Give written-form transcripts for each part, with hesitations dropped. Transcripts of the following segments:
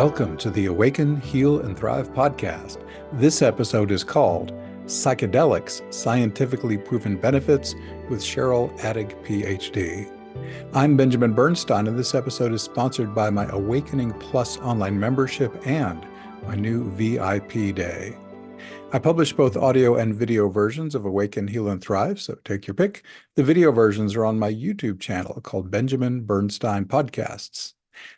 Welcome to the Awaken, Heal, and Thrive podcast. This episode is called Psychedelics, Scientifically Proven Benefits with Attig, Ph.D. I'm Benjamin Bernstein, and this episode is sponsored by my Awakening Plus online membership and my new VIP day. I publish both audio and video versions of Awaken, Heal, and Thrive, so take your pick. The video versions are on my YouTube channel called Benjamin Bernstein Podcasts.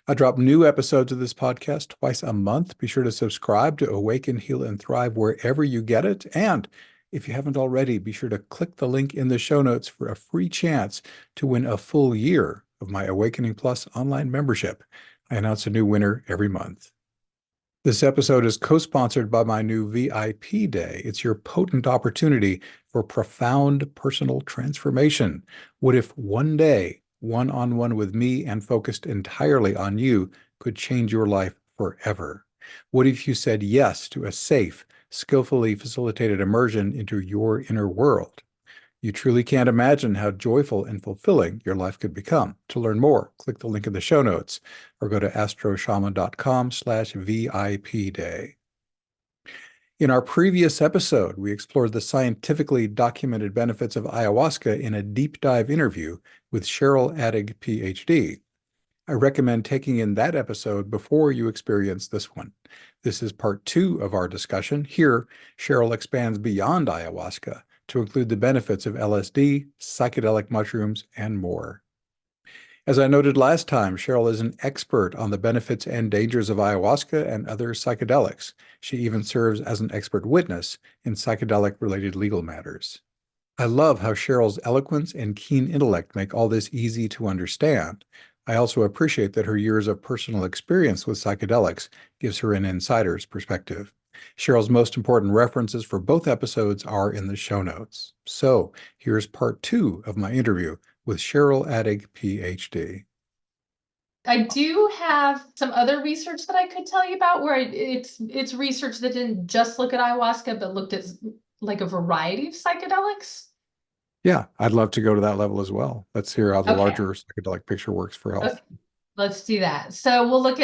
I drop new episodes of this podcast twice a month. Be sure to subscribe to Awaken, Heal, and Thrive wherever you get it. And if you haven't already, be sure to click the link in the show notes for a free chance to win a full year of my Awakening Plus online membership. I announce a new winner every month. This episode is co-sponsored by my new VIP day. It's your potent opportunity for profound personal transformation. What if one day, one-on-one with me and focused entirely on you, could change your life forever? What if you said yes to a safe, skillfully facilitated immersion into your inner world? You truly can't imagine how joyful and fulfilling your life could become. To learn more, click the link in the show notes or go to astroshaman.com/VIP day. In our previous episode, we explored the scientifically documented benefits of ayahuasca in a deep dive interview with Attig, Ph.D. I recommend taking in that episode before you experience this one. This is part 2 of our discussion. Here, Sheryl expands beyond ayahuasca to include the benefits of LSD, psychedelic mushrooms, and more. As I noted last time, Sheryl is an expert on the benefits and dangers of ayahuasca and other psychedelics. She even serves as an expert witness in psychedelic-related legal matters. I love how Sheryl's eloquence and keen intellect make all this easy to understand. I also appreciate that her years of personal experience with psychedelics gives her an insider's perspective. Sheryl's most important references for both episodes are in the show notes. So here's part 2 of my interview with Attig, Ph.D. I do have some other research that I could tell you about where it's research that didn't just look at ayahuasca, but looked at like a variety of psychedelics. Yeah, I'd love to go to that level as well. Let's hear how the Okay. larger psychedelic picture works for health. Okay. Let's do that. So we'll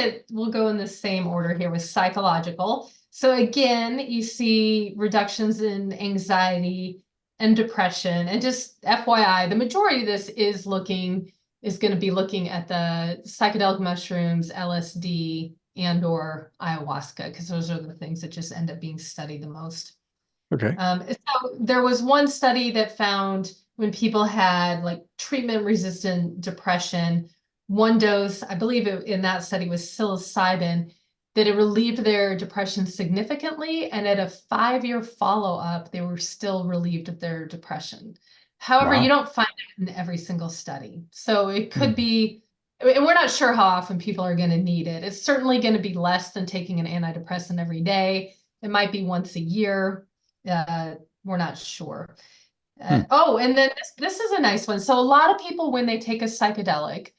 go in the same order here with psychological. So again, you see reductions in anxiety and depression. And just FYI, the majority of this is going to be looking at the psychedelic mushrooms, LSD, and or ayahuasca, because those are the things that just end up being studied the most. Okay. So there was one study that found when people had like treatment-resistant depression, one dose, I believe in that study was psilocybin, that it relieved their depression significantly, and at a 5-year follow-up, they were still relieved of their depression. However, Wow. you don't find it in every single study. So it could be, and we're not sure how often people are going to need it. It's certainly going to be less than taking an antidepressant every day. It might be once a year. We're not sure. Oh, and then this is a nice one. So a lot of people, when they take a psychedelic,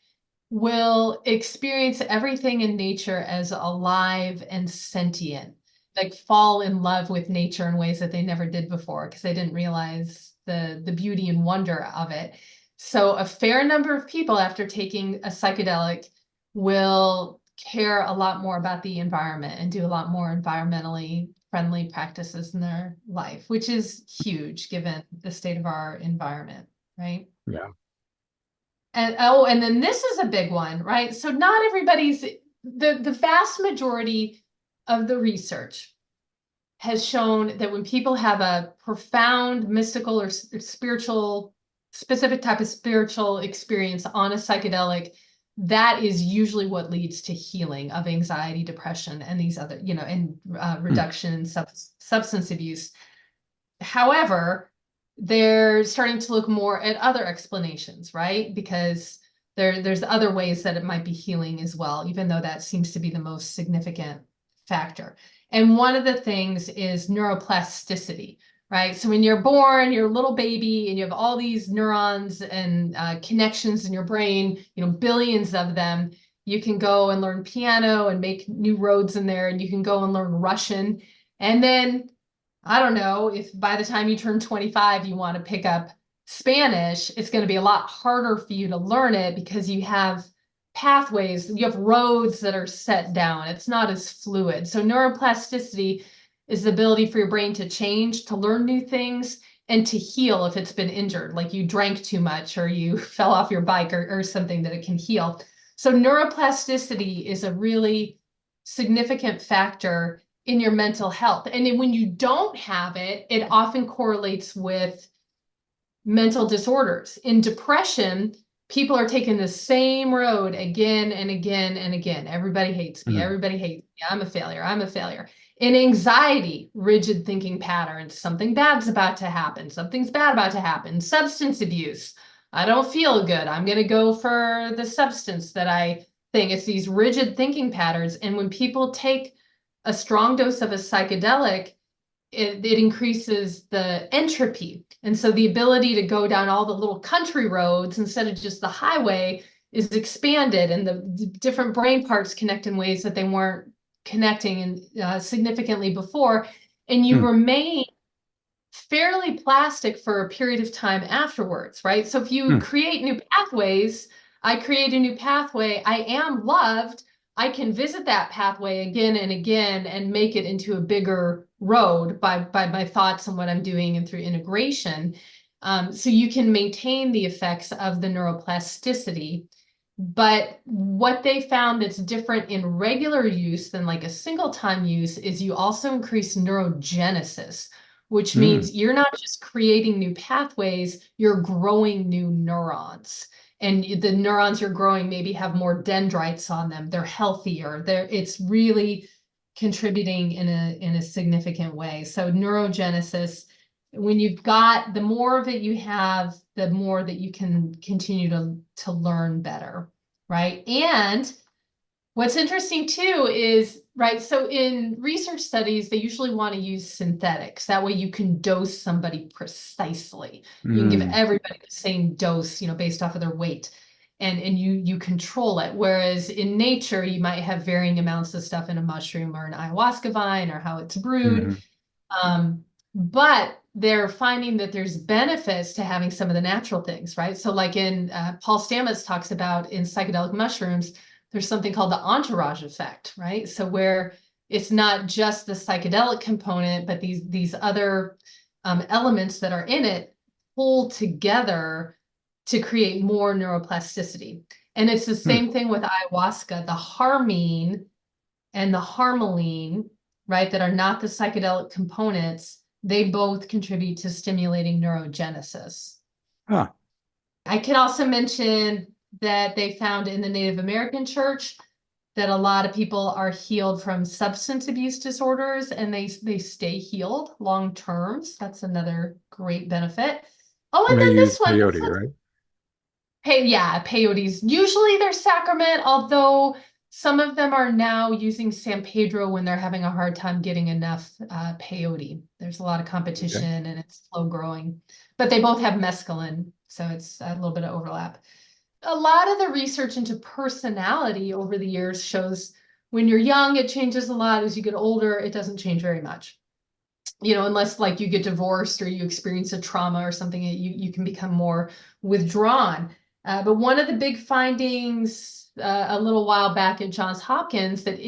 will experience everything in nature as alive and sentient, like fall in love with nature in ways that they never did before because they didn't realize the beauty and wonder of it. So a fair number of people after taking a psychedelic will care a lot more about the environment and do a lot more environmentally friendly practices in their life, which is huge given the state of our environment, right? Yeah. And then this is a big one, right? So not everybody's, the vast majority of the research has shown that when people have a profound mystical or spiritual, specific type of spiritual experience on a psychedelic, that is usually what leads to healing of anxiety, depression, and these other, and reduction in substance abuse. However, they're starting to look more at other explanations, right? Because there's other ways that it might be healing as well, even though that seems to be the most significant factor. And one of the things is neuroplasticity, right? So when you're born, you're a little baby and you have all these neurons and connections in your brain, billions of them. You can go and learn piano and make new roads in there, and you can go and learn Russian. And then I don't know, if by the time you turn 25, you want to pick up Spanish, it's going to be a lot harder for you to learn it because you have pathways, you have roads that are set down. It's not as fluid. So neuroplasticity is the ability for your brain to change, to learn new things, and to heal if it's been injured, like you drank too much or you fell off your bike or something, that it can heal. So neuroplasticity is a really significant factor in your mental health. And then when you don't have it, it often correlates with mental disorders. In depression, people are taking the same road again and again and again. Everybody hates me. Mm. Everybody hates me. I'm a failure. I'm a failure. In anxiety, rigid thinking patterns. Something bad's about to happen. Something's bad about to happen. Substance abuse. I don't feel good. I'm going to go for the substance that I think. It's these rigid thinking patterns. And when people take a strong dose of a psychedelic, it increases the entropy. And so the ability to go down all the little country roads instead of just the highway is expanded, and the different brain parts connect in ways that they weren't connecting significantly before. And you Mm. remain fairly plastic for a period of time afterwards, right? So if you Mm. create new pathways, I create a new pathway, I am loved, I can visit that pathway again and again and make it into a bigger road by my thoughts and what I'm doing and through integration. So you can maintain the effects of the neuroplasticity. But what they found that's different in regular use than like a single time use is you also increase neurogenesis, which Mm. means you're not just creating new pathways, you're growing new neurons. And the neurons you're growing maybe have more dendrites on them. They're healthier. It's really contributing in a significant way. So neurogenesis, when you've got, the more of it you have, the more that you can continue to learn better, right? And what's interesting too is, right, so in research studies, they usually want to use synthetics. That way you can dose somebody precisely. You can give Mm. everybody the same dose, based off of their weight. And you control it. Whereas in nature, you might have varying amounts of stuff in a mushroom or an ayahuasca vine or how it's brewed. Mhm. But they're finding that there's benefits to having some of the natural things, right? So like in Paul Stamets talks about in psychedelic mushrooms, there's something called the entourage effect, right? So where it's not just the psychedelic component, but these other elements that are in it pull together to create more neuroplasticity. And it's the Mm. same thing with ayahuasca. The harmine and the harmaline, right, that are not the psychedelic components, they both contribute to stimulating neurogenesis. Ah. I can also mention that they found in the Native American church that a lot of people are healed from substance abuse disorders, and they stay healed long term. So that's another great benefit. Oh, And and they then use this one, peyote, right? Yeah, peyotes. Usually they're sacrament, although some of them are now using San Pedro when they're having a hard time getting enough peyote. There's a lot of Okay. competition and it's slow growing, but they both have mescaline, so it's a little bit of overlap. A lot of the research into personality over the years shows when you're young, it changes a lot. As you get older, it doesn't change very much. Unless like you get divorced or you experience a trauma or something, you can become more withdrawn. But one of the big findings a little while back at Johns Hopkins that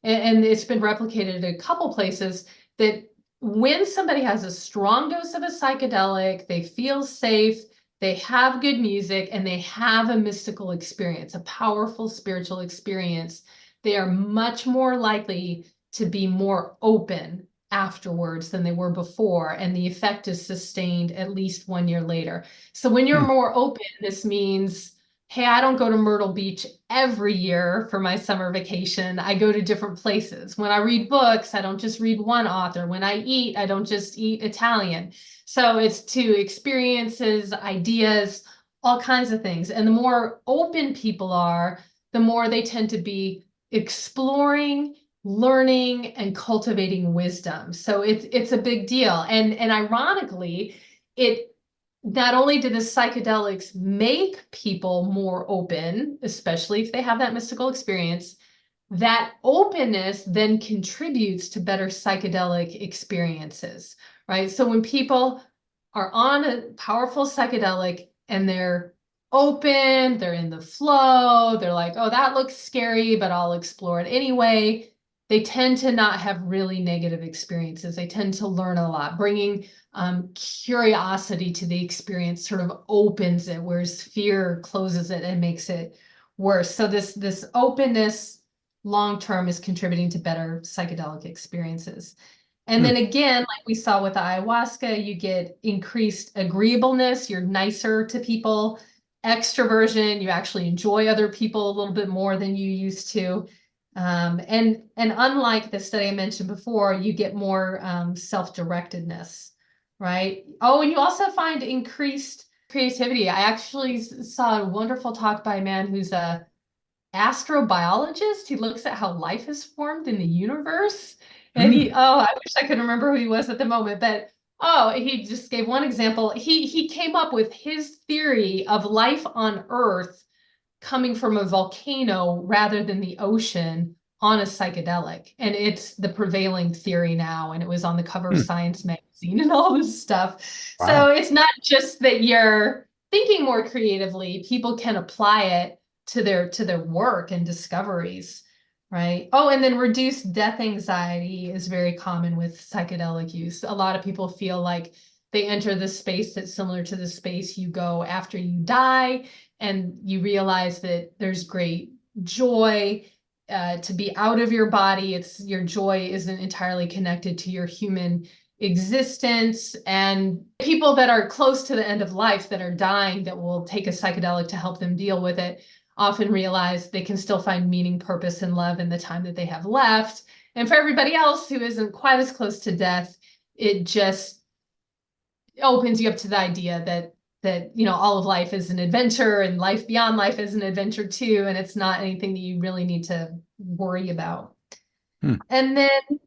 and it's been replicated at a couple places, that when somebody has a strong dose of a psychedelic, they feel safe, they have good music, and they have a mystical experience, a powerful spiritual experience, they are much more likely to be more open afterwards than they were before, and the effect is sustained at least 1 year later. So when you're Hmm. more open, this means, hey, I don't go to Myrtle Beach every year for my summer vacation. I go to different places. When I read books, I don't just read one author. When I eat, I don't just eat Italian. So it's to experiences, ideas, all kinds of things. And the more open people are, the more they tend to be exploring, learning, and cultivating wisdom. So it's a big deal. And ironically, it not only do the psychedelics make people more open, especially if they have that mystical experience, that openness then contributes to better psychedelic experiences, right? So when people are on a powerful psychedelic and they're open, they're in the flow, they're like, oh, that looks scary, but I'll explore it anyway. They tend to not have really negative experiences. They tend to learn a lot. Bringing curiosity to the experience sort of opens it, whereas fear closes it and makes it worse. So this openness long term is contributing to better psychedelic experiences. And Hmm. then again, like we saw with the ayahuasca, you get increased agreeableness, you're nicer to people, extroversion, you actually enjoy other people a little bit more than you used to. And unlike the study I mentioned before, you get more self-directedness, right? Oh, and you also find increased creativity. I actually saw a wonderful talk by a man who's a astrobiologist. He looks at how life is formed in the universe. And Hmm. I wish I could remember who he was at the moment, but he just gave one example. He came up with his theory of life on Earth coming from a volcano rather than the ocean on a psychedelic. And it's the prevailing theory now. And it was on the cover of Hmm. Science magazine and all this stuff. So Wow. it's not just that you're thinking more creatively, people can apply it to their work and discoveries. Right. Oh, and then reduced death anxiety is very common with psychedelic use. A lot of people feel like they enter the space that's similar to the space you go after you die, and you realize that there's great joy to be out of your body. It's your joy isn't entirely connected to your human existence. And people that are close to the end of life, that are dying, that will take a psychedelic to help them deal with it, often realize they can still find meaning, purpose, and love in the time that they have left. And for everybody else who isn't quite as close to death, it just opens you up to the idea that all of life is an adventure, and life beyond life is an adventure too, and it's not anything that you really need to worry about. Hmm. And then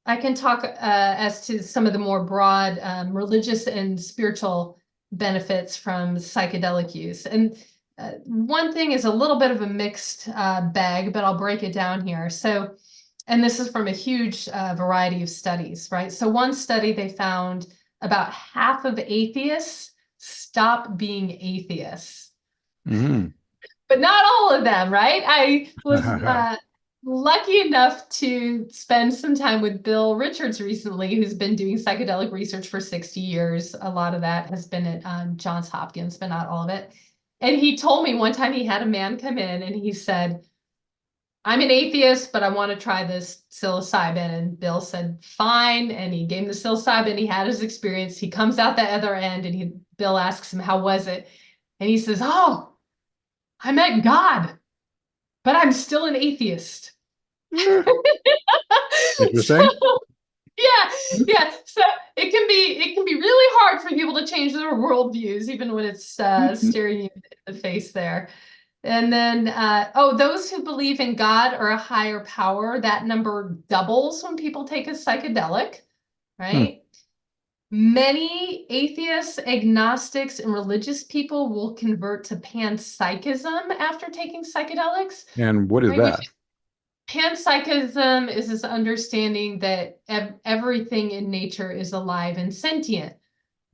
I can talk as to some of the more broad religious and spiritual benefits from psychedelic use. And one thing is a little bit of a mixed bag, but I'll break it down here. So, and this is from a huge variety of studies, right? So one study, they found about half of atheists stop being atheists, Hmm. but not all of them, right? I was lucky enough to spend some time with Bill Richards recently, who's been doing psychedelic research for 60 years. A lot of that has been at Johns Hopkins, but not all of it. And he told me one time he had a man come in and he said, I'm an atheist, but I want to try this psilocybin. And Bill said, fine. And he gave him the psilocybin. He had his experience. He comes out the other end and Bill asks him, how was it? And he says, oh, I met God, but I'm still an atheist. So Interesting. yeah, yeah. So it can be really hard for people to change their worldviews, even when it's staring you in the face there. And then those who believe in God or a higher power, that number doubles when people take a psychedelic, Hmm. right? Many atheists, agnostics, and religious people will convert to panpsychism after taking psychedelics, And what is right? that? Which panpsychism is this understanding that everything in nature is alive and sentient,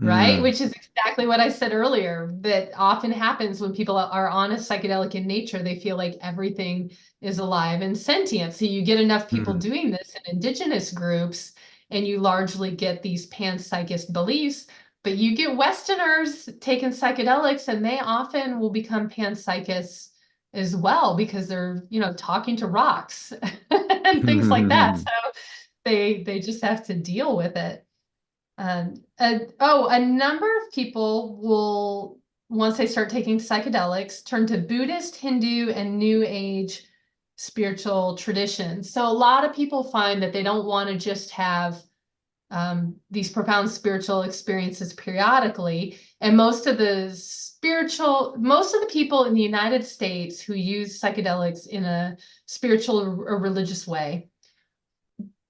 right? Hmm. Which is exactly what I said earlier, that often happens when people are on a psychedelic in nature. They feel like everything is alive and sentient. So you get enough people Hmm. doing this in indigenous groups, and you largely get these panpsychist beliefs. But you get Westerners taking psychedelics, and they often will become panpsychists as well because they're, talking to rocks and things like that. Hmm. So they just have to deal with it. A number of people will, once they start taking psychedelics, turn to Buddhist, Hindu, and New Age spiritual traditions. So a lot of people find that they don't want to just have these profound spiritual experiences periodically. And most of the people in the United States who use psychedelics in a spiritual or religious way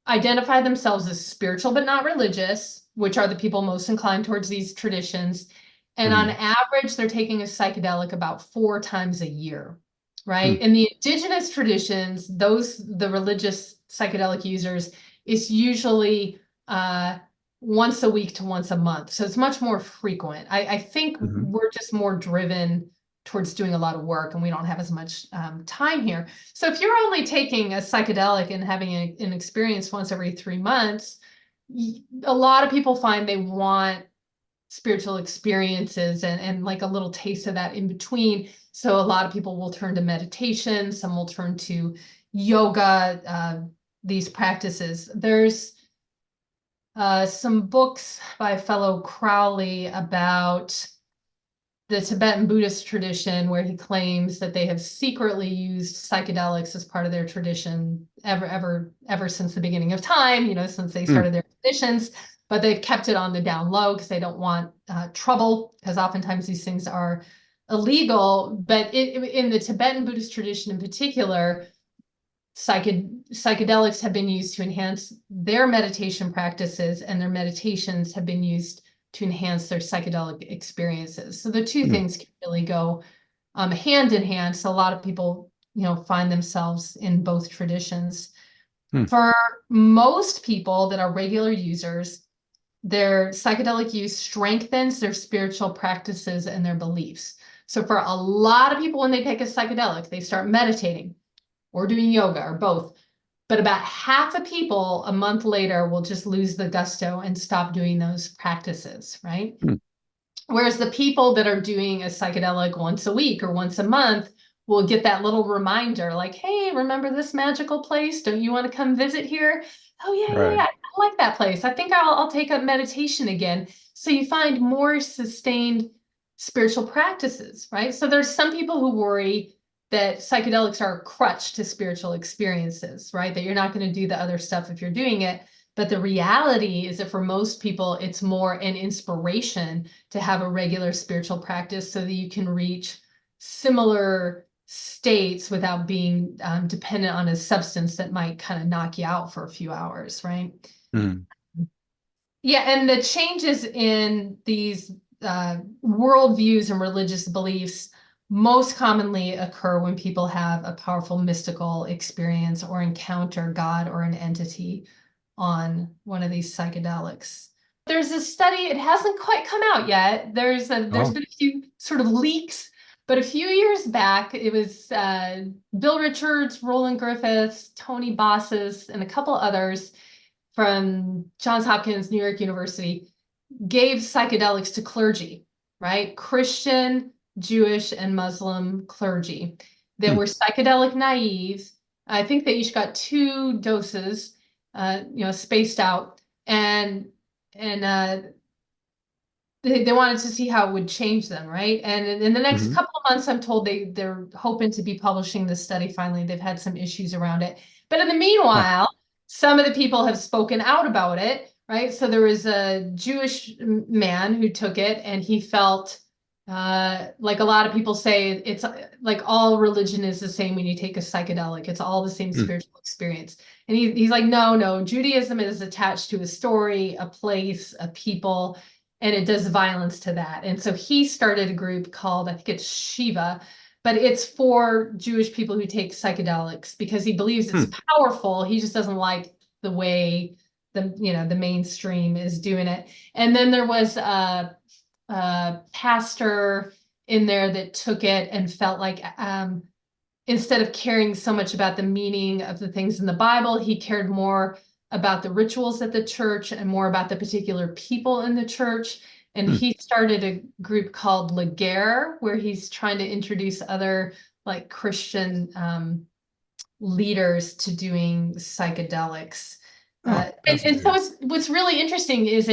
identify themselves as spiritual but not religious, which are the people most inclined towards these traditions. And on Hmm. average, they're taking a psychedelic about 4 times a year, Hmm. right? In the indigenous traditions, the religious psychedelic users, it's usually once a week to once a month. So it's much more frequent. I think Hmm. we're just more driven towards doing a lot of work, and we don't have as much time here. So if you're only taking a psychedelic and having an experience once every 3 months, a lot of people find they want spiritual experiences and like a little taste of that in between. So a lot of people will turn to meditation, some will turn to yoga, these practices. There's some books by fellow Crowley about the Tibetan Buddhist tradition, where he claims that they have secretly used psychedelics as part of their tradition ever since the beginning of time, since they started their traditions, but they've kept it on the down low because they don't want trouble, because oftentimes these things are illegal. But in the Tibetan Buddhist tradition in particular, psychedelics have been used to enhance their meditation practices, and their meditations have been used to enhance their psychedelic experiences. So the two things can really go hand in hand. So a lot of people, find themselves in both traditions. For most people that are regular users, their psychedelic use strengthens their spiritual practices and their beliefs. So for a lot of people, when they take a psychedelic, they start meditating or doing yoga or both. But about half of people a month later will just lose the gusto and stop doing those practices, right? Whereas the people that are doing a psychedelic once a week or once a month will get that little reminder like, hey, remember this magical place? Don't you want to come visit here? Oh, yeah, I like that place. I think I'll take up meditation again. So you find more sustained spiritual practices, right? So there's some people who worry that psychedelics are a crutch to spiritual experiences, right? That you're not going to do the other stuff if you're doing it. But the reality is that for most people, it's more an inspiration to have a regular spiritual practice so that you can reach similar states without being dependent on a substance that might kind of knock you out for a few hours, right? Yeah, and the changes in these worldviews and religious beliefs most commonly occur when people have a powerful mystical experience or encounter God or an entity on one of these psychedelics. There's a study, it hasn't quite come out yet. There's been a few sort of leaks, but a few years back, it was Bill Richards, Roland Griffiths, Tony Bossis, and a couple others from Johns Hopkins, New York University, gave psychedelics to clergy, right? Christian, Jewish, and Muslim clergy that were psychedelic naive. I think they each got 2 doses, spaced out, and they wanted to see how it would change them, right? And in the next couple of months, I'm told they're hoping to be publishing this study finally. They've had some issues around it. But in the meanwhile, some of the people have spoken out about it, right? So there was a Jewish man who took it, and he felt like a lot of people say, it's like all religion is the same when you take a psychedelic. It's all the same spiritual experience. And he's like, no, Judaism is attached to a story, a place, a people, and it does violence to that. And so he started a group called, I think it's Shiva, but it's for Jewish people who take psychedelics because he believes it's powerful. He just doesn't like the way the mainstream is doing it. And then there was a pastor in there that took it and felt like instead of caring so much about the meaning of the things in the Bible, he cared more about the rituals at the church and more about the particular people in the church. And he started a group called Laguerre, where he's trying to introduce other like Christian leaders to doing psychedelics. And so what's really interesting is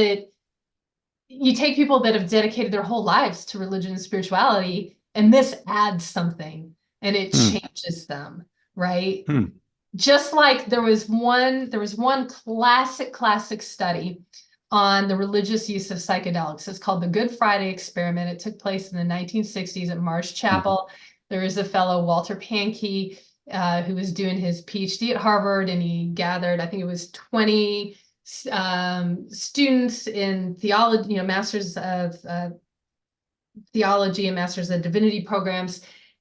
you take people that have dedicated their whole lives to religion and spirituality, and this adds something and it changes them, right? Just like there was one classic study on the religious use of psychedelics. It's called the Good Friday Experiment. It took place in the 1960s at Marsh Chapel. There is a fellow, Walter Pankey, who was doing his Ph.D. at Harvard, and he gathered, I think it was 20 students in theology, masters of theology and masters of divinity programs,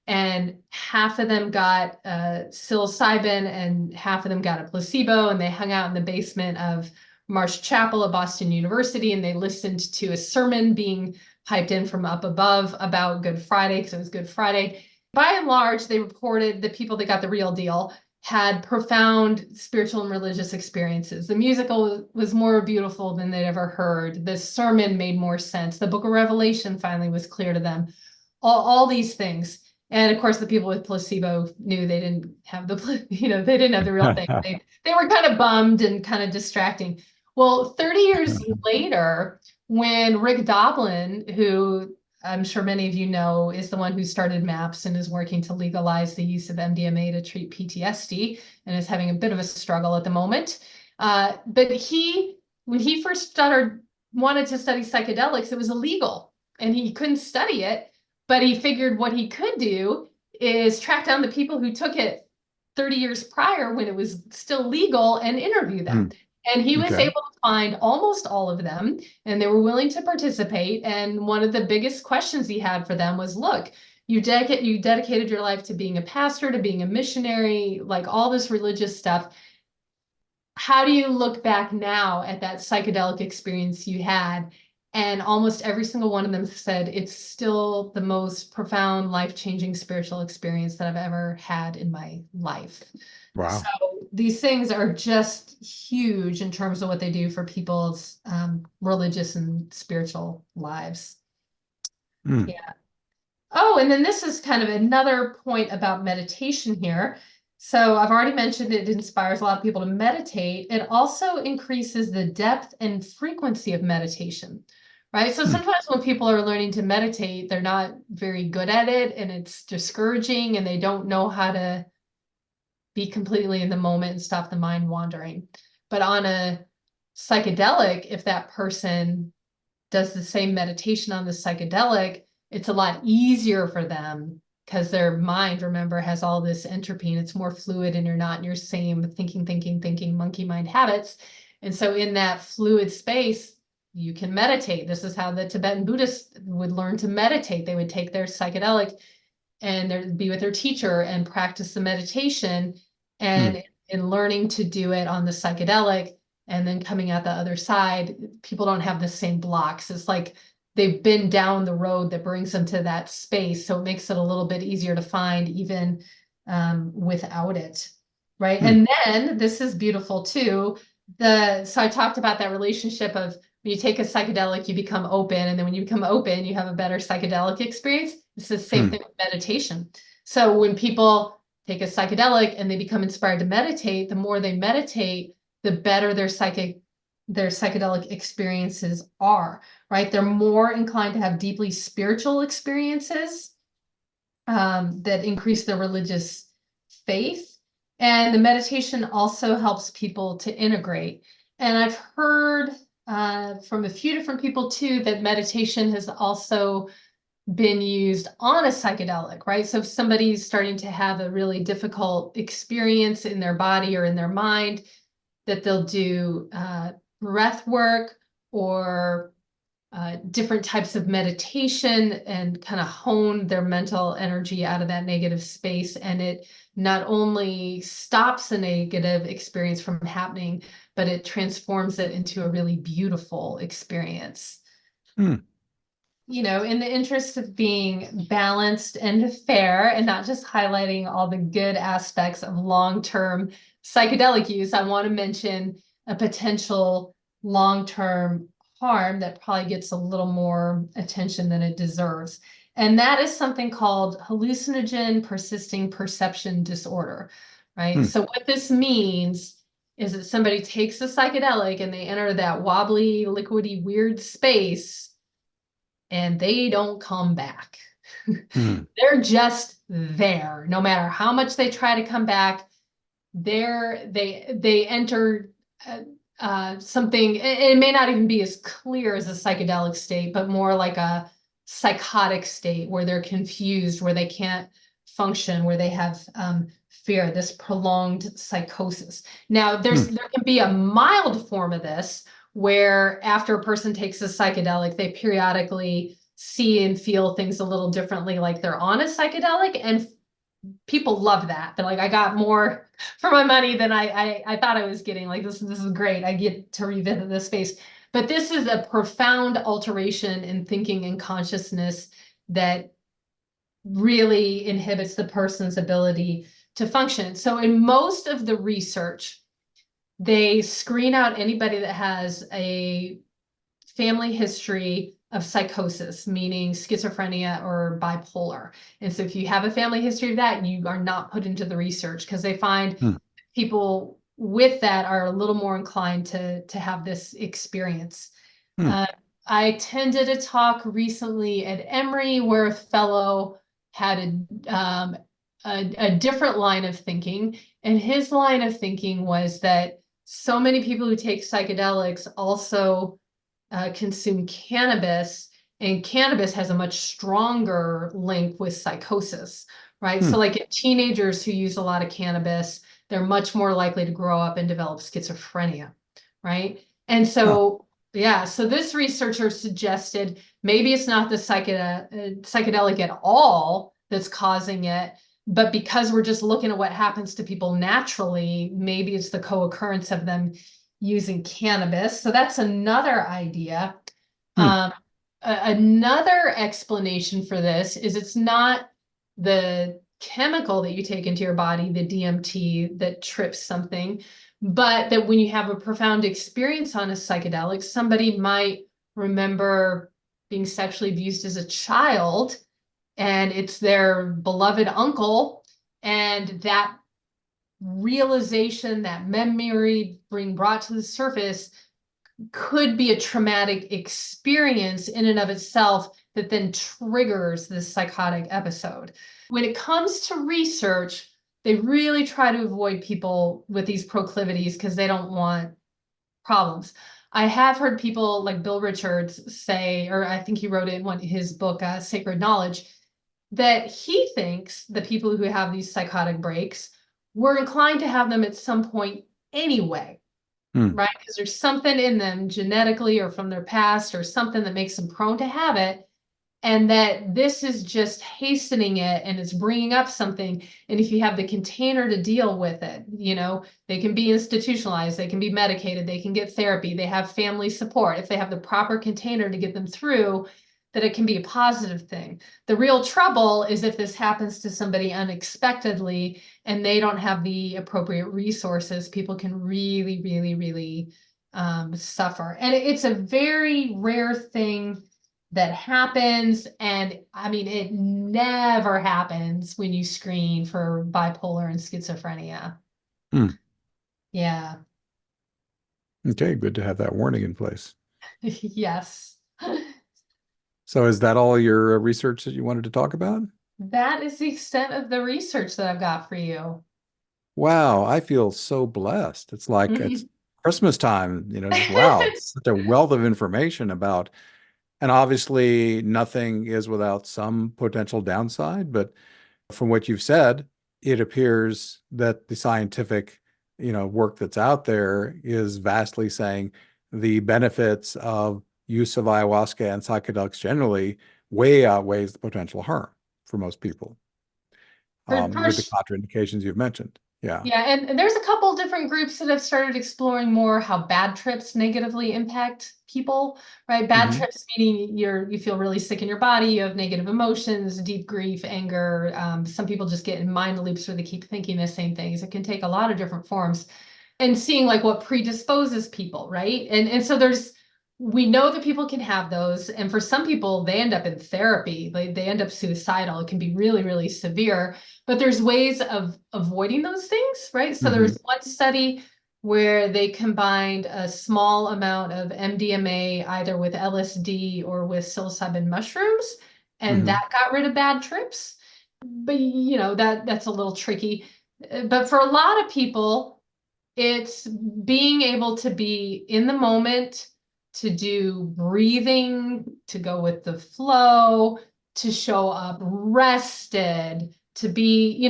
and half of them got psilocybin and half of them got a placebo, and they hung out in the basement of Marsh Chapel at Boston University, and they listened to a sermon being piped in from up above about Good Friday because it was Good Friday. By and large, they reported the people that got the real deal had profound spiritual and religious experiences. The musical was more beautiful than they'd ever heard. The sermon made more sense. The book of Revelation finally was clear to them. All these things. And of course, the people with placebo knew they didn't have they didn't have the real thing. They were kind of bummed and kind of distracting. Well, 30 years later, when Rick Doblin, who I'm sure many of you know, is the one who started MAPS and is working to legalize the use of MDMA to treat PTSD and is having a bit of a struggle at the moment. But when he first wanted to study psychedelics, it was illegal and he couldn't study it. But he figured what he could do is track down the people who took it 30 years prior when it was still legal and interview them. And he was able to find almost all of them, and they were willing to participate. And one of the biggest questions he had for them was, look, you dedicated your life to being a pastor, to being a missionary, like all this religious stuff. How do you look back now at that psychedelic experience you had? And almost every single one of them said it's still the most profound, life-changing spiritual experience that I've ever had in my life. Wow. So these things are just huge in terms of what they do for people's religious and spiritual lives. Yeah. Oh, and then this is kind of another point about meditation here. So I've already mentioned it inspires a lot of people to meditate. It also increases the depth and frequency of meditation, right? So sometimes when people are learning to meditate, they're not very good at it and it's discouraging and they don't know how to be completely in the moment and stop the mind wandering. But on a psychedelic, if that person does the same meditation on the psychedelic, it's a lot easier for them because their mind, remember, has all this entropy and it's more fluid and you're not in your same thinking monkey mind habits. And so in that fluid space, you can meditate. This is how the Tibetan Buddhists would learn to meditate. They would take their psychedelic and be with their teacher and practice the meditation. And in learning to do it on the psychedelic and then coming out the other side, people don't have the same blocks. It's like they've been down the road that brings them to that space. So it makes it a little bit easier to find even without it, right? And then this is beautiful too. So I talked about that relationship of when you take a psychedelic, you become open. And then when you become open, you have a better psychedelic experience. It's the same thing with meditation. So when people take a psychedelic and they become inspired to meditate, the more they meditate, the better their psychedelic experiences are, right? They're more inclined to have deeply spiritual experiences that increase their religious faith. And the meditation also helps people to integrate. And I've heard from a few different people too that meditation has also been used on a psychedelic, right? So if somebody's starting to have a really difficult experience in their body or in their mind, that they'll do breath work or different types of meditation and kind of hone their mental energy out of that negative space. And it not only stops the negative experience from happening, but it transforms it into a really beautiful experience. You know, in the interest of being balanced and fair and not just highlighting all the good aspects of long-term psychedelic use, I want to mention a potential long-term harm that probably gets a little more attention than it deserves. And that is something called hallucinogen persisting perception disorder, right? So what this means is that somebody takes a psychedelic and they enter that wobbly, liquidy, weird space and they don't come back. They're just there. No matter how much they try to come back, they enter something. It may not even be as clear as a psychedelic state, but more like a psychotic state where they're confused, where they can't function, where they have fear, this prolonged psychosis. Now, there can be a mild form of this where after a person takes a psychedelic, they periodically see and feel things a little differently, like they're on a psychedelic, and people love that. They're like, I got more for my money than I thought I was getting. Like this is great. I get to revisit this space. But this is a profound alteration in thinking and consciousness that really inhibits the person's ability to function. So in most of the research, they screen out anybody that has a family history of psychosis, meaning schizophrenia or bipolar. And so if you have a family history of that, you are not put into the research because they find Hmm. people with that are a little more inclined to have this experience. Hmm. Uh, I attended a talk recently at Emory where a fellow had a different line of thinking. And his line of thinking was that so many people who take psychedelics also consume cannabis, and cannabis has a much stronger link with psychosis, right? Hmm. So, like in teenagers who use a lot of cannabis, they're much more likely to grow up and develop schizophrenia, right? And Huh. so, yeah, so this researcher suggested maybe it's not the psychedelic at all that's causing it, but because we're just looking at what happens to people naturally, maybe it's the co-occurrence of them using cannabis. So that's another idea. Hmm. Um, Another explanation for this is it's not the chemical that you take into your body, the DMT, that trips something, but that when you have a profound experience on a psychedelic, somebody might remember being sexually abused as a child and it's their beloved uncle, and that realization, that memory being brought to the surface could be a traumatic experience in and of itself that then triggers this psychotic episode. When it comes to research, they really try to avoid people with these proclivities because they don't want problems. I have heard people like Bill Richards say, or I think he wrote it in his book, Sacred Knowledge, that he thinks the people who have these psychotic breaks were inclined to have them at some point anyway, Hmm. right? Because there's something in them genetically or from their past or something that makes them prone to have it. And that this is just hastening it and it's bringing up something. And if you have the container to deal with it, they can be institutionalized, they can be medicated, they can get therapy, they have family support. If they have the proper container to get them through, that it can be a positive thing. The real trouble is if this happens to somebody unexpectedly and they don't have the appropriate resources, people can really, really, really suffer. And it's a very rare thing that happens. And I mean, it never happens when you screen for bipolar and schizophrenia. Hmm. Yeah. Okay, good to have that warning in place. Yes. So is that all your research that you wanted to talk about? That is the extent of the research that I've got for you. Wow, I feel so blessed. It's like it's Mhm. Christmas time, just wow, it's such a wealth of information about, and obviously nothing is without some potential downside, but from what you've said, it appears that the scientific, work that's out there is vastly saying the benefits of use of ayahuasca and psychedelics generally way outweighs the potential harm for most people, For, for with the contraindications you've mentioned. Yeah. Yeah, and there's a couple different groups that have started exploring more how bad trips negatively impact people, right? Bad Hmm. trips meaning you feel really sick in your body, you have negative emotions, deep grief, anger. Some people just get in mind loops where they keep thinking the same things. It can take a lot of different forms and seeing like what predisposes people, right? And so we know that people can have those, and for some people they end up in therapy, they end up suicidal. It can be really, really severe, but there's ways of avoiding those things, right? So there Hmm. was one study where they combined a small amount of MDMA either with LSD or with psilocybin mushrooms, and Hmm. that got rid of bad trips. But that's a little tricky. But for a lot of people, it's being able to be in the moment, to do breathing, to go with the flow, to show up rested, to be,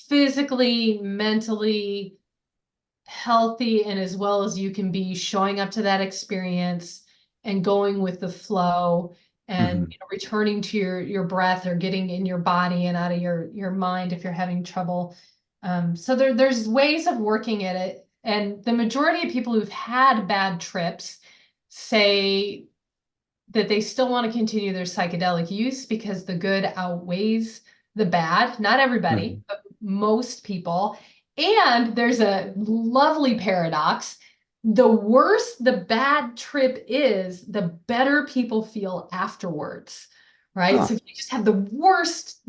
physically, mentally healthy and as well as you can be, showing up to that experience and going with the flow and Hmm. returning to your breath or getting in your body and out of your mind if you're having trouble. So there's ways of working at it. And the majority of people who've had bad trips say that they still want to continue their psychedelic use because the good outweighs the bad. Not everybody, Mhm. but most people. And there's a lovely paradox. The worse the bad trip is, the better people feel afterwards, right? Huh. So if you just have the worst,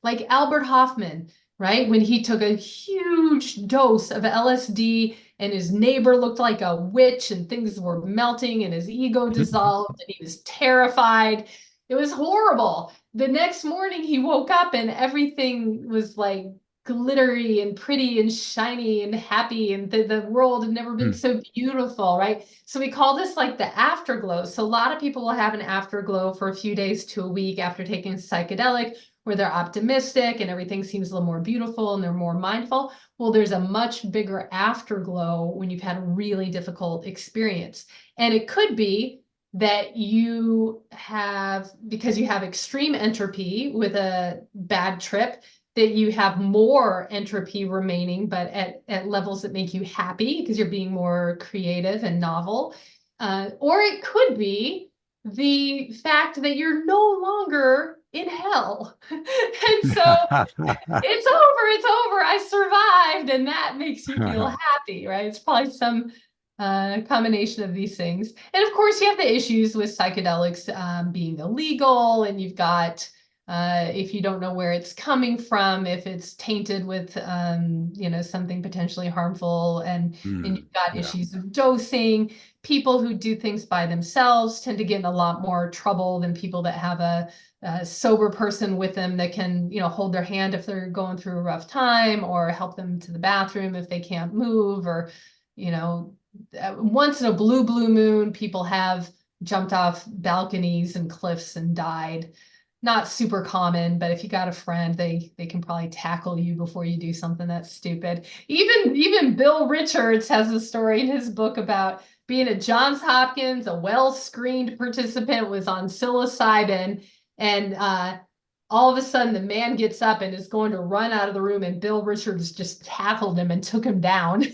like Albert Hoffman, right? When he took a huge dose of LSD and his neighbor looked like a witch and things were melting and his ego dissolved and he was terrified. It was horrible. The next morning he woke up and everything was like glittery and pretty and shiny and happy, and the world had never been Hmm. so beautiful, right? So we call this like the afterglow. So a lot of people will have an afterglow for a few days to a week after taking a psychedelic, where they're optimistic and everything seems a little more beautiful and they're more mindful. Well, there's a much bigger afterglow when you've had a really difficult experience. And it could be that you have, because you have extreme entropy with a bad trip, that you have more entropy remaining, but at levels that make you happy because you're being more creative and novel. Or it could be the fact that you're no longer in hell. And so it's over, I survived, and that makes you feel happy, right? It's probably some combination of these things. And of course, you have the issues with psychedelics being illegal, and you've got if you don't know where it's coming from, if it's tainted with something potentially harmful, and Hmm. you've got Yeah. issues of dosing. People who do things by themselves tend to get in a lot more trouble than people that have a sober person with them that can, hold their hand if they're going through a rough time, or help them to the bathroom if they can't move, or, once in a blue moon, people have jumped off balconies and cliffs and died. Not super common, but if you got a friend, they can probably tackle you before you do something that's stupid. Even Bill Richards has a story in his book about being at Johns Hopkins. A well-screened participant was on psilocybin, and all of a sudden the man gets up and is going to run out of the room, and Bill Richards just tackled him and took him down.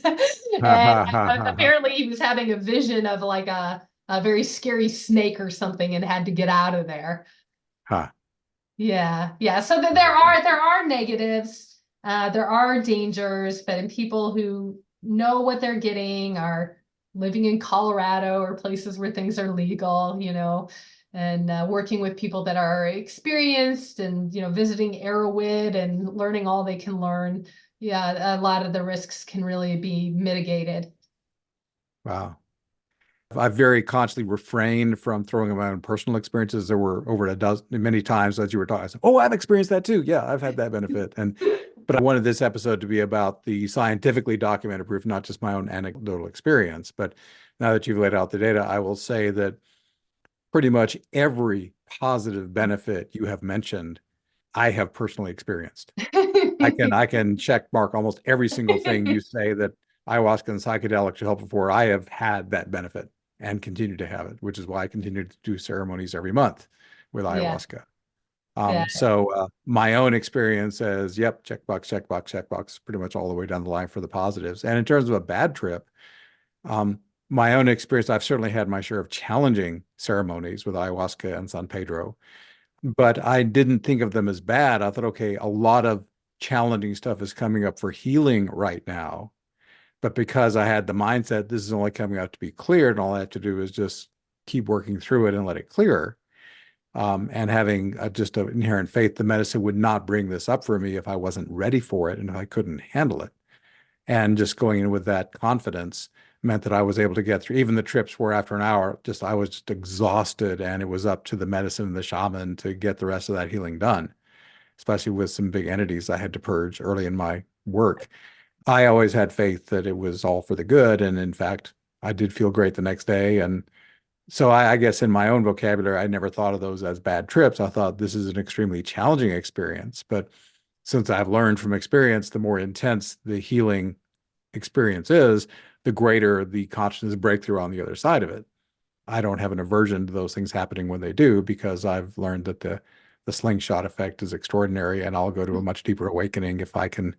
And apparently he was having a vision of like a very scary snake or something and had to get out of there. Huh. Yeah. So there are negatives, there are dangers, but in people who know what they're getting, are living in Colorado or places where things are legal, and working with people that are experienced, and visiting Arrowwood and learning all they can learn. Yeah, a lot of the risks can really be mitigated. Wow. I've very consciously refrained from throwing in my own personal experiences. There were over a dozen, many times as you were talking, I said, "Oh, I've experienced that too. Yeah, I've had that benefit." But I wanted this episode to be about the scientifically documented proof, not just my own anecdotal experience. But now that you've laid out the data, I will say that pretty much every positive benefit you have mentioned, I have personally experienced. I can check mark almost every single thing you say that ayahuasca and psychedelics are helpful for. I have had that benefit and continue to have it, which is why I continue to do ceremonies every month with Yeah, ayahuasca. yeah. So my own experience says, yep, checkbox, checkbox, checkbox, pretty much all the way down the line for the positives. And in terms of a bad trip, my own experience, I've certainly had my share of challenging ceremonies with ayahuasca and San Pedro, but I didn't think of them as bad. I thought, okay, a lot of challenging stuff is coming up for healing right now. But because I had the mindset, this is only coming out to be cleared, and all I have to do is just keep working through it and let it clear. And having just an inherent faith, the medicine would not bring this up for me if I wasn't ready for it and if I couldn't handle it. And just going in with that confidence meant that I was able to get through even the trips where after an hour, just I was just exhausted, and it was up to the medicine and the shaman to get the rest of that healing done, especially with some big entities I had to purge early in my work. I always had faith that it was all for the good. And in fact, I did feel great the next day. And so I guess in my own vocabulary, I never thought of those as bad trips. I thought this is an extremely challenging experience. But since I've learned from experience, the more intense the healing experience is, the greater the consciousness breakthrough on the other side of it. I don't have an aversion to those things happening when they do, because I've learned that the slingshot effect is extraordinary, and I'll go to a much deeper awakening if I can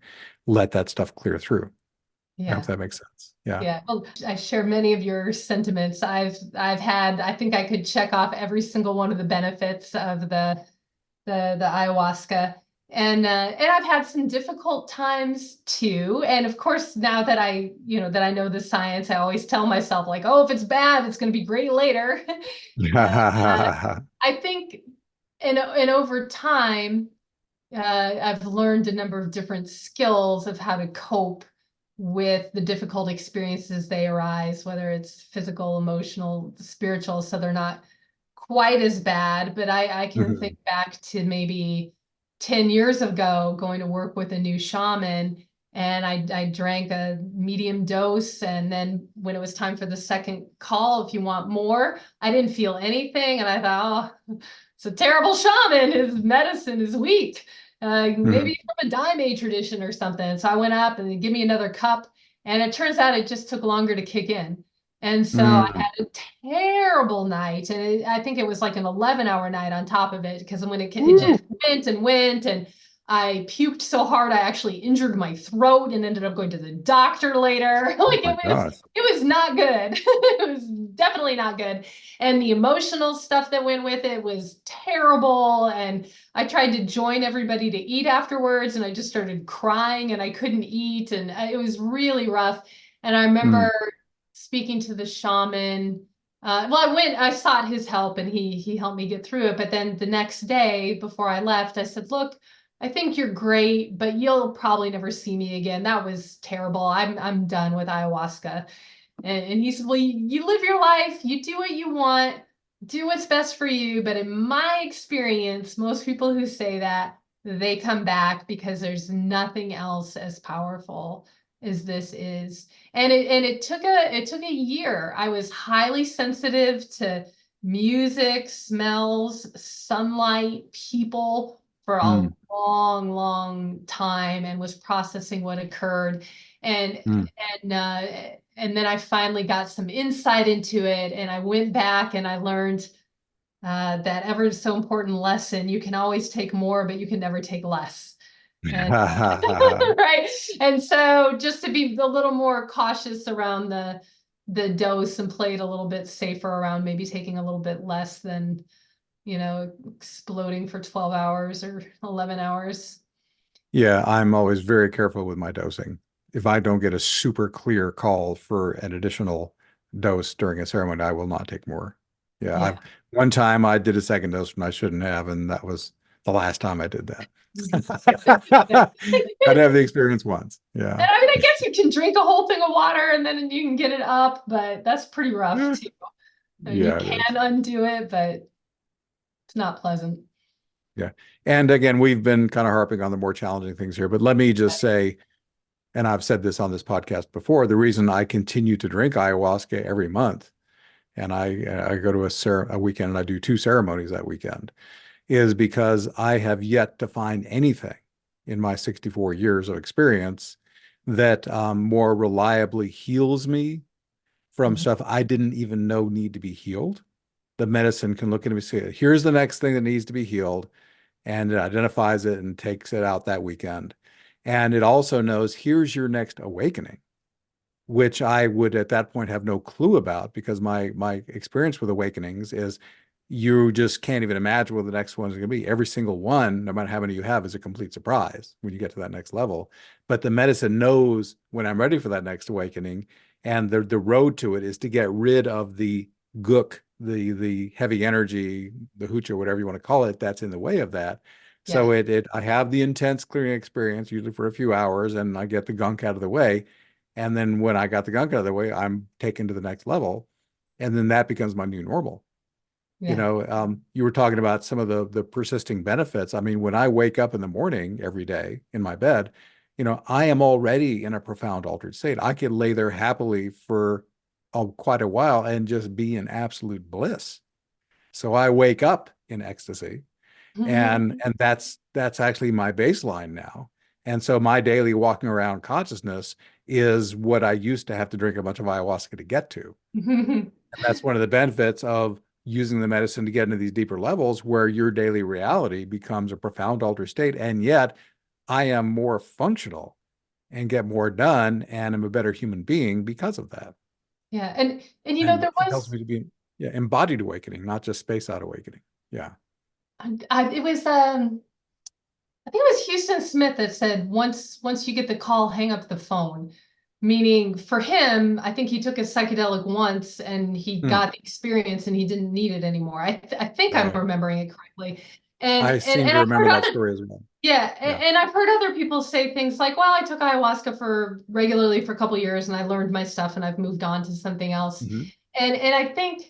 let that stuff clear through. I hope Yeah. that makes sense. Yeah. Yeah. Well, I share many of your sentiments. I've had, I think I could check off every single one of the benefits of the ayahuasca. And I've had some difficult times too. And of course, now that that I know the science, I always tell myself like, oh, if it's bad, it's going to be great later. And I think and over time, I've learned a number of different skills of how to cope with the difficult experiences they arise, whether it's physical, emotional, spiritual, so they're not quite as bad. But I can think Mhm. back to maybe 10 years ago going to work with a new shaman, and I drank a medium dose. And then when it was time for the second call, if you want more, I didn't feel anything. And I thought, oh, it's a terrible shaman. His medicine is weak. Maybe Mhm. from a Daime tradition or something. So I went up and they give me another cup, and it turns out it just took longer to kick in. And so I Mhm. had a terrible night, and I think it was like an 11-hour night on top of it, because when it Woo. just went and went, and I puked so hard I actually injured my throat and ended up going to the doctor later. Oh Like my gosh. it was not good. It was definitely not good. And the emotional stuff that went with it was terrible. And I tried to join everybody to eat afterwards, and I just started crying and I couldn't eat. And it was really rough. And I remember Mm. speaking to the shaman. I sought his help, and he helped me get through it. But then the next day before I left, I said, look, I think you're great, but you'll probably never see me again. That was terrible. I'm done with ayahuasca. And he said, well, you live your life, you do what you want, do what's best for you. But in my experience, most people who say that, they come back because there's nothing else as powerful as this is. And it took a year. I was highly sensitive to music, smells, sunlight, people for a Mm. long, long time, and was processing what occurred. And Mm. and uh, and then I finally got some insight into it, and I went back and I learned that ever so important lesson: you can always take more, but you can never take less. And right, and so just to be a little more cautious around the dose, and play it a little bit safer around maybe taking a little bit less than exploding for 12 hours or 11 hours. Yeah, I'm always very careful with my dosing. If I don't get a super clear call for an additional dose during a ceremony, I will not take more. Yeah, Yeah. I've one time I did a second dose when I shouldn't have, and that was the last time I did that. Got to have the experience once. Yeah. And I mean, I guess you can drink a whole thing of water and then you can get it up, but that's pretty rough Yeah, too. You yeah, it is. can undo it, but it's not pleasant. Yeah. And again, we've been kind of harping on the more challenging things here, but let me just say, and I've said this on this podcast before, the reason I continue to drink ayahuasca every month, and I go to a weekend and I do two ceremonies that weekend, is because I have yet to find anything in my 64 years of experience that more reliably heals me from Mhm. stuff I didn't even know need to be healed. The medicine can look at me and say, here's the next thing that needs to be healed, and it identifies it and takes it out that weekend. And it also knows, here's your next awakening, which I would at that point have no clue about, because my experience with awakenings is you just can't even imagine what the next one is going to be. Every single one, no matter how many you have, is a complete surprise when you get to that next level. But the medicine knows when I'm ready for that next awakening, and the road to it is to get rid of the gook, the heavy energy, the hooch, or whatever you want to call it, that's in the way of that. So Yeah. I have the intense clearing experience, usually for a few hours, and I get the gunk out of the way. And then when I got the gunk out of the way, I'm taken to the next level. And then that becomes my new normal. Yeah. You were talking about some of the persisting benefits. I mean, when I wake up in the morning every day in my bed, I am already in a profound altered state. I could lay there happily for quite a while and just be in absolute bliss. So I wake up in ecstasy, and that's actually my baseline now. And so my daily walking around consciousness is what I used to have to drink a bunch of ayahuasca to get to. And that's one of the benefits of using the medicine to get into these deeper levels, where your daily reality becomes a profound altered state. And yet I am more functional and get more done, and I'm a better human being because of that. Yeah. And And there it helps was me to be, yeah, embodied awakening, not just space out awakening. Yeah. it was I think it was Houston Smith that said once you get the call, hang up the phone. Meaning for him, I think he took a psychedelic once and he Hmm. got the experience and he didn't need it anymore. I think I'm Right. remembering it correctly. And I and seem and to I've remember heard that other story as well. yeah, Yeah. and I've heard other people say things like, well, I took ayahuasca for regularly for a couple of years and I learned my stuff and I've moved on to something else. Hmm. And I think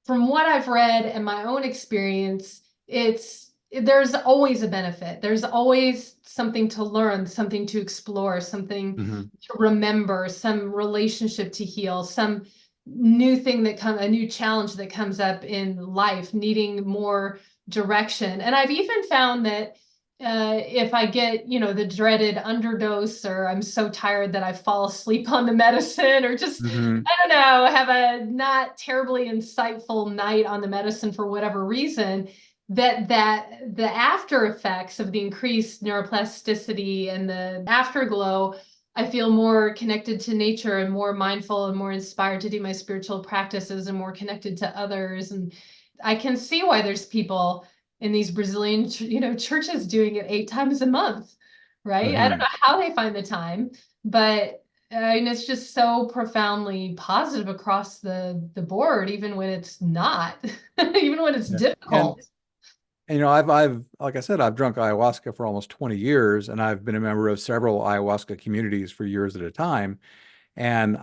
from what I've read and my own experience, there's always a benefit. There's always something to learn, something to explore, something Hmm. to remember, some relationship to heal, some new thing a new challenge that comes up in life, needing more direction. And I've even found that if I get, the dreaded underdose, or I'm so tired that I fall asleep on the medicine, or just Hmm. I don't know, have a not terribly insightful night on the medicine for whatever reason, that the after effects of the increased neuroplasticity and the afterglow, I feel more connected to nature and more mindful and more inspired to do my spiritual practices and more connected to others. And I can see why there's people in these Brazilian, churches doing it 8 times a month, right? I don't Hmm. know how they find the time, but and it's just so profoundly positive across the board, even when it's not, even when it's Yeah. And difficult. I've like I said, I've drunk ayahuasca for almost 20 years, and I've been a member of several ayahuasca communities for years at a time. And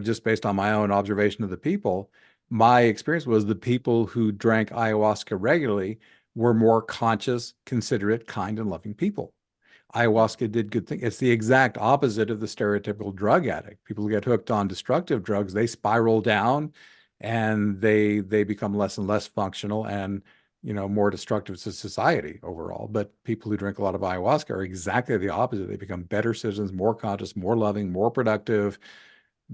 just based on my own observation of the people, my experience was the people who drank ayahuasca regularly were more conscious, considerate, kind, and loving people. Ayahuasca did good things. It's the exact opposite of the stereotypical drug addict. People who get hooked on destructive drugs, they spiral down and they become less and less functional and more destructive to society overall. But people who drink a lot of ayahuasca are exactly the opposite. They become better citizens, more conscious, more loving, more productive,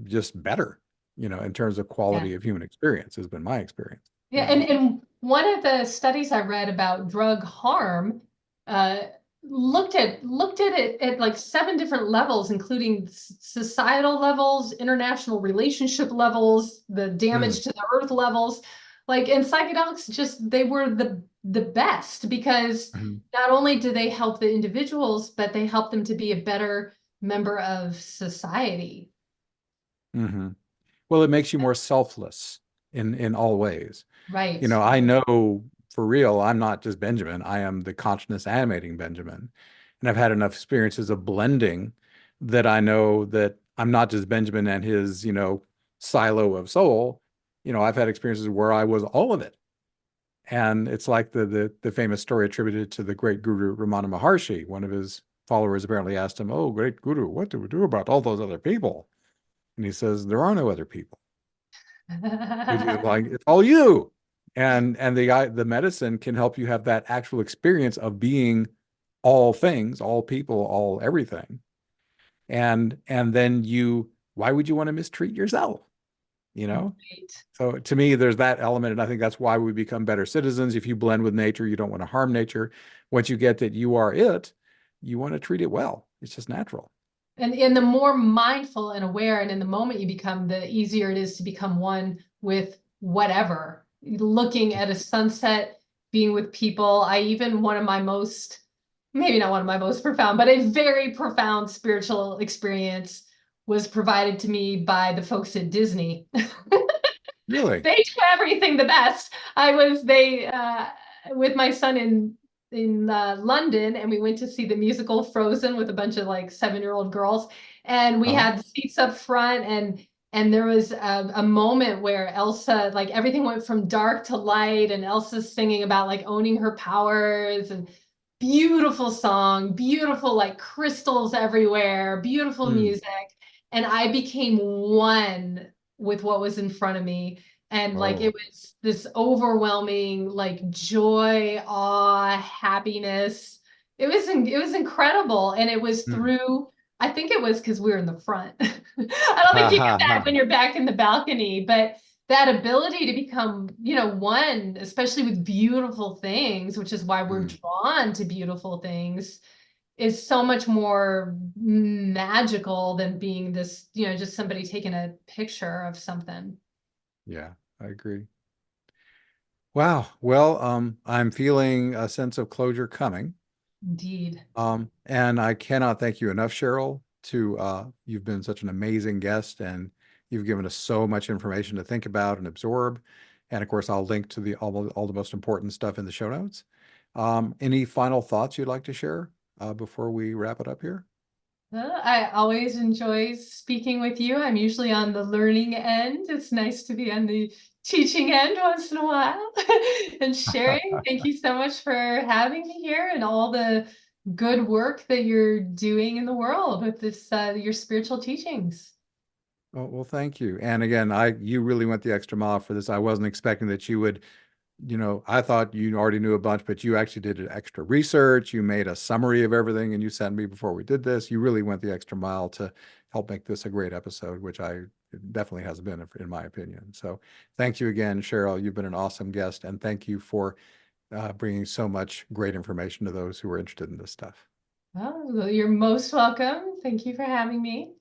just better, in terms of Yeah. quality of human experience has been my experience. Yeah, and one of the studies I read about drug harm uh, looked at it at like 7 different levels, including societal levels, international relationship levels, the Mm, damage to the earth levels. Like, and psychedelics just they were the best because mhm, not only do they help the individuals, but they help them to be a better member of society. mhm. Well, it makes you more selfless in all ways. Right. I know for real, I'm not just Benjamin. I am the consciousness animating Benjamin. And I've had enough experiences of blending that I know that I'm not just Benjamin and his, silo of soul. I've had experiences where I was all of it. And it's like the famous story attributed to the great guru Ramana Maharshi. One of his followers apparently asked him, "Oh, great guru, what do we do about all those other people?" And he says, "There are no other people. It's like it's all you." And the medicine can help you have that actual experience of being all things, all people, all everything. And then why would you want to mistreat yourself? You know? Right. So to me, there's that element, and I think that's why we become better citizens. If you blend with nature, you don't want to harm nature. Once you get that you are it, you want to treat it well. It's just natural. And the more mindful and aware and in the moment you become, the easier it is to become one with whatever. Looking at a sunset, being with people. I even one of my most, maybe not one of my most profound, but a very profound spiritual experience was provided to me by the folks at Disney. Really? They do everything the best. I was they with my son in London, and we went to see the musical Frozen with a bunch of like 7-year-old girls, and we Uh-huh. had the seats up front, and there was a moment where Elsa, like everything went from dark to light, and Elsa's singing about like owning her powers, and beautiful song, beautiful like crystals everywhere, beautiful Mm. music, and I became one with what was in front of me. And like it Oh. was this overwhelming like joy, awe, happiness. It was incredible. And it was Mm. through, I think it was because we were in the front. I don't think Ha you ha get that ha. when you're back in the balcony, but that ability to become, one, especially with beautiful things, which is why we're Mm. drawn to beautiful things, is so much more magical than being this, just somebody taking a picture of something. Yeah, I agree. Wow. Well, I'm feeling a sense of closure coming. Indeed. And I cannot thank you enough, Cheryl, you've been such an amazing guest and you've given us so much information to think about and absorb. And of course, I'll link to all the most important stuff in the show notes. Any final thoughts you'd like to share before we wrap it up here? I always enjoy speaking with you. I'm usually on the learning end. It's nice to be on the teaching end once in a while and sharing. Thank you so much for having me here and all the good work that you're doing in the world with this, your spiritual teachings. Well, thank you. And again, you really went the extra mile for this. I wasn't expecting that you would, I thought you already knew a bunch, but you actually did extra research. You made a summary of everything and you sent me before we did this. You really went the extra mile to help make this a great episode, which it definitely has been, in my opinion. So thank you again, Cheryl. You've been an awesome guest, and thank you for bringing so much great information to those who are interested in this stuff. Oh, you're most welcome. Thank you for having me.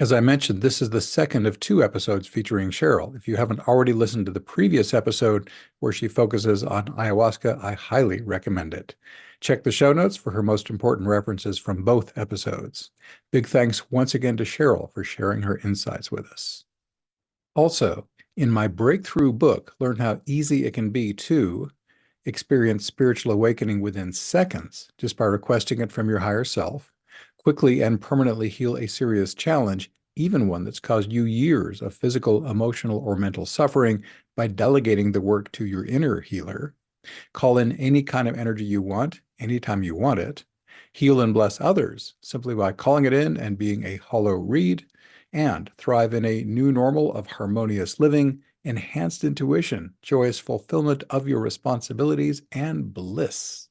As I mentioned, this is the second of two episodes featuring Cheryl. If you haven't already listened to the previous episode where she focuses on ayahuasca, I highly recommend it. Check the show notes for her most important references from both episodes. Big thanks once again to Cheryl for sharing her insights with us. Also, in my breakthrough book, Learn How Easy It Can Be to experience spiritual awakening within seconds just by requesting it from your higher self, quickly and permanently heal a serious challenge, even one that's caused you years of physical, emotional, or mental suffering by delegating the work to your inner healer. Call in any kind of energy you want, anytime you want it. Heal and bless others simply by calling it in and being a hollow reed, and thrive in a new normal of harmonious living, enhanced intuition, joyous fulfillment of your responsibilities, and bliss.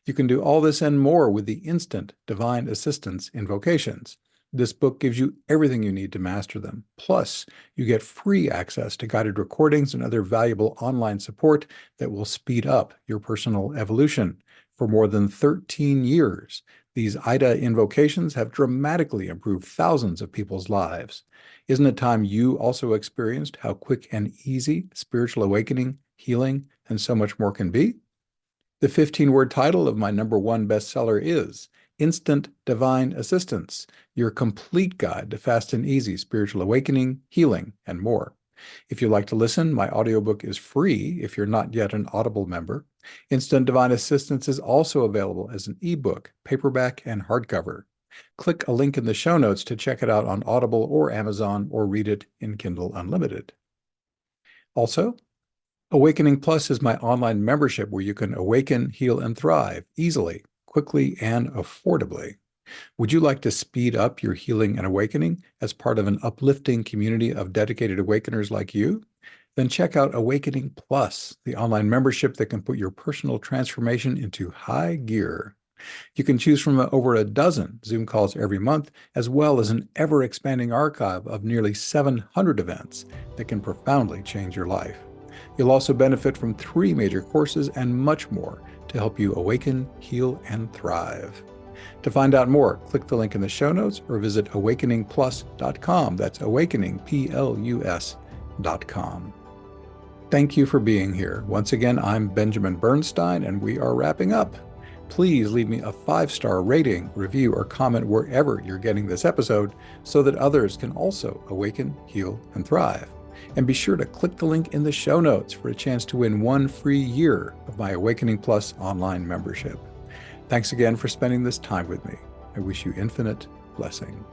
You can do all this and more with the instant divine assistance invocations. This book gives you everything you need to master them. Plus, you get free access to guided recordings and other valuable online support that will speed up your personal evolution. For more than 13 years, these IDA invocations have dramatically improved thousands of people's lives. Isn't it time you also experienced how quick and easy spiritual awakening, healing, and so much more can be? The 15-word title of my #1 bestseller is Instant Divine Assistance, your complete guide to fast and easy spiritual awakening, healing, and more. If you'd like to listen, my audiobook is free if you're not yet an Audible member. Instant Divine Assistance is also available as an ebook, paperback, and hardcover. Click a link in the show notes to check it out on Audible or Amazon, or read it in Kindle Unlimited. Also, Awakening Plus is my online membership where you can awaken, heal, and thrive easily, quickly, and affordably. Would you like to speed up your healing and awakening as part of an uplifting community of dedicated awakeners like you? Then check out Awakening Plus, the online membership that can put your personal transformation into high gear. You can choose from over a dozen Zoom calls every month, as well as an ever-expanding archive of nearly 700 events that can profoundly change your life. You'll also benefit from 3 major courses and much more to help you awaken, heal, and thrive. To find out more, click the link in the show notes or visit awakeningplus.com. That's awakeningplus.com. Thank you for being here. Once again, I'm Benjamin Bernstein, and we are wrapping up. Please leave me a 5-star rating, review, or comment wherever you're getting this episode so that others can also awaken, heal, and thrive. And be sure to click the link in the show notes for a chance to win 1 free year of my Awakening Plus online membership. Thanks again for spending this time with me. I wish you infinite blessings.